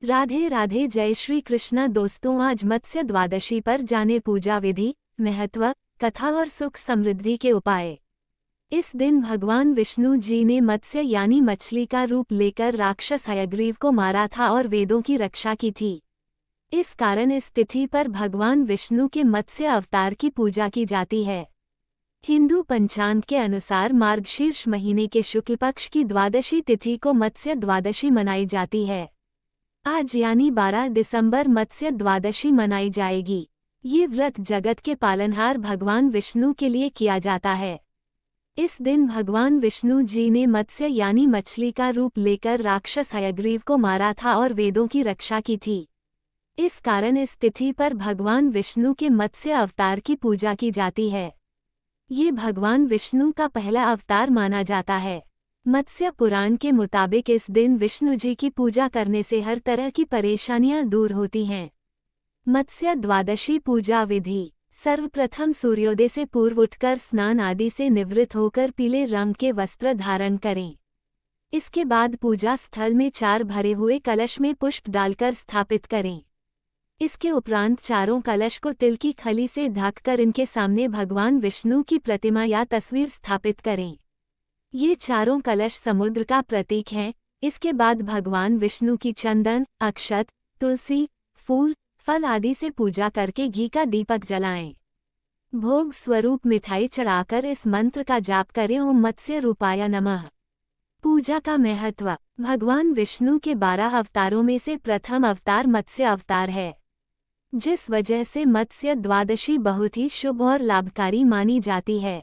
राधे राधे, जय श्री कृष्णा। दोस्तों, आज मत्स्य द्वादशी पर जाने पूजा विधि, महत्व, कथा और सुख समृद्धि के उपाय। इस दिन भगवान विष्णु जी ने मत्स्य यानी मछली का रूप लेकर राक्षस हयग्रीव को मारा था और वेदों की रक्षा की थी। इस कारण इस तिथि पर भगवान विष्णु के मत्स्य अवतार की पूजा की जाती है। हिंदू पंचांग के अनुसार मार्गशीर्ष महीने के शुक्ल पक्ष की द्वादशी तिथि को मत्स्य द्वादशी मनाई जाती है। आज यानी 12 दिसंबर मत्स्य द्वादशी मनाई जाएगी। ये व्रत जगत के पालनहार भगवान विष्णु के लिए किया जाता है। इस दिन भगवान विष्णु जी ने मत्स्य यानी मछली का रूप लेकर राक्षस हयग्रीव को मारा था और वेदों की रक्षा की थी। इस कारण इस तिथि पर भगवान विष्णु के मत्स्य अवतार की पूजा की जाती है। ये भगवान विष्णु का पहला अवतार माना जाता है। मत्स्य पुराण के मुताबिक इस दिन विष्णु जी की पूजा करने से हर तरह की परेशानियां दूर होती हैं। मत्स्य द्वादशी पूजा विधि। सर्वप्रथम सूर्योदय से पूर्व उठकर स्नान आदि से निवृत्त होकर पीले रंग के वस्त्र धारण करें। इसके बाद पूजा स्थल में 4 भरे हुए कलश में पुष्प डालकर स्थापित करें। इसके उपरांत चारों कलश को तिल की खली से ढककर इनके सामने भगवान विष्णु की प्रतिमा या तस्वीर स्थापित करें। ये चारों कलश समुद्र का प्रतीक हैं। इसके बाद भगवान विष्णु की चंदन, अक्षत, तुलसी, फूल, फल आदि से पूजा करके घी का दीपक जलाएं। भोग स्वरूप मिठाई चढ़ाकर इस मंत्र का जाप करें, ओम मत्स्य रूपाय नमः। पूजा का महत्व। भगवान विष्णु के 12 अवतारों में से प्रथम अवतार मत्स्य अवतार है, जिस वजह से मत्स्य द्वादशी बहुत ही शुभ और लाभकारी मानी जाती है।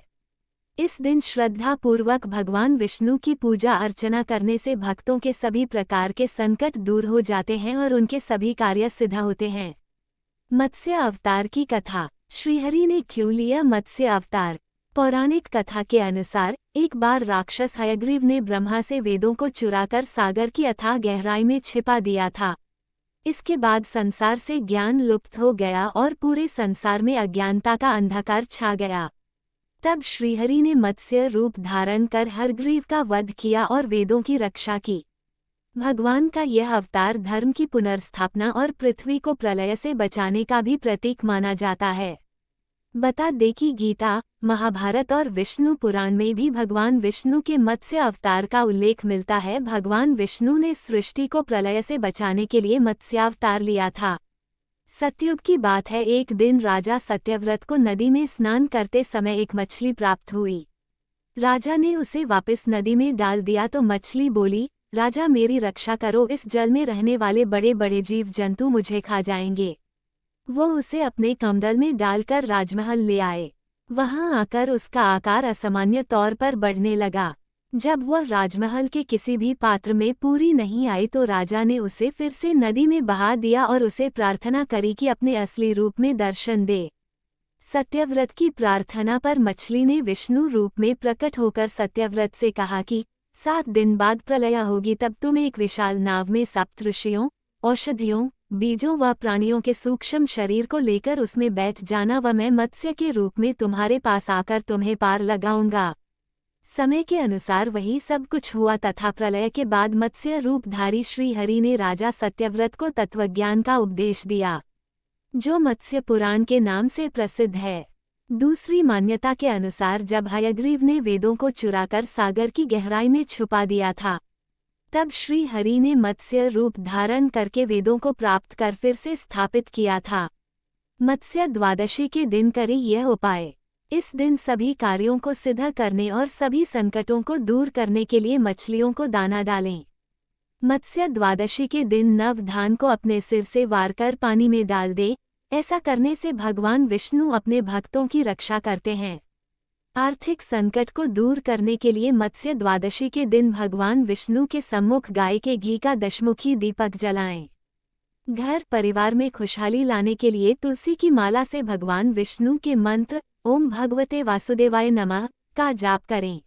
इस दिन श्रद्धा पूर्वक भगवान विष्णु की पूजा अर्चना करने से भक्तों के सभी प्रकार के संकट दूर हो जाते हैं और उनके सभी कार्य सिद्ध होते हैं। मत्स्य अवतार की कथा। श्रीहरि ने क्यों लिया मत्स्य अवतार? पौराणिक कथा के अनुसार एक बार राक्षस हयग्रीव ने ब्रह्मा से वेदों को चुराकर सागर की अथाह गहराई में छिपा दिया था। इसके बाद संसार से ज्ञान लुप्त हो गया और पूरे संसार में अज्ञानता का अंधकार छा गया। तब श्रीहरि ने मत्स्य रूप धारण कर हयग्रीव का वध किया और वेदों की रक्षा की। भगवान का यह अवतार धर्म की पुनर्स्थापना और पृथ्वी को प्रलय से बचाने का भी प्रतीक माना जाता है। बता दें कि गीता, महाभारत और विष्णु पुराण में भी भगवान विष्णु के मत्स्य अवतार का उल्लेख मिलता है। भगवान विष्णु ने सृष्टि को प्रलय से बचाने के लिए मत्स्यावतार लिया था। सतयुग की बात है, एक दिन राजा सत्यव्रत को नदी में स्नान करते समय एक मछली प्राप्त हुई। राजा ने उसे वापस नदी में डाल दिया तो मछली बोली, राजा मेरी रक्षा करो, इस जल में रहने वाले बड़े बड़े जीव जंतु मुझे खा जाएंगे। वो उसे अपने कमंडल में डालकर राजमहल ले आए। वहां आकर उसका आकार असामान्य तौर पर बढ़ने लगा। जब वह राजमहल के किसी भी पात्र में पूरी नहीं आई तो राजा ने उसे फिर से नदी में बहा दिया और उसे प्रार्थना करी कि अपने असली रूप में दर्शन दे। सत्यव्रत की प्रार्थना पर मछली ने विष्णु रूप में प्रकट होकर सत्यव्रत से कहा कि 7 दिन बाद प्रलय होगी, तब तुम एक विशाल नाव में सप्तऋषियों, औषधियों, बीजों व प्राणियों के सूक्ष्म शरीर को लेकर उसमें बैठ जाना व मैं मत्स्य के रूप में तुम्हारे पास आकर तुम्हें पार लगाऊंगा। समय के अनुसार वही सब कुछ हुआ तथा प्रलय के बाद मत्स्य रूपधारी श्रीहरि ने राजा सत्यव्रत को तत्वज्ञान का उपदेश दिया, जो मत्स्य पुराण के नाम से प्रसिद्ध है। दूसरी मान्यता के अनुसार जब हयग्रीव ने वेदों को चुराकर सागर की गहराई में छुपा दिया था, तब श्रीहरि ने मत्स्य रूप धारण करके वेदों को प्राप्त कर फिर से स्थापित किया था। मत्स्य द्वादशी के दिन करें यह उपाय। इस दिन सभी कार्यों को सिद्ध करने और सभी संकटों को दूर करने के लिए मछलियों को दाना डालें। मत्स्य द्वादशी के दिन नव धान को अपने सिर से वार कर पानी में डाल दें। ऐसा करने से भगवान विष्णु अपने भक्तों की रक्षा करते हैं। आर्थिक संकट को दूर करने के लिए मत्स्य द्वादशी के दिन भगवान विष्णु के सम्मुख गाय के घी का दशमुखी दीपक जलाएं। घर परिवार में खुशहाली लाने के लिए तुलसी की माला से भगवान विष्णु के मंत्र ओम भगवते वासुदेवाय नमः का जाप करें।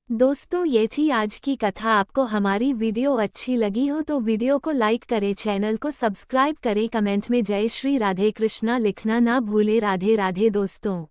दोस्तों, ये थी आज की कथा। आपको हमारी वीडियो अच्छी लगी हो तो वीडियो को लाइक करें, चैनल को सब्सक्राइब करें, कमेंट में जय श्री राधे कृष्णा लिखना ना भूलें। राधे राधे दोस्तों।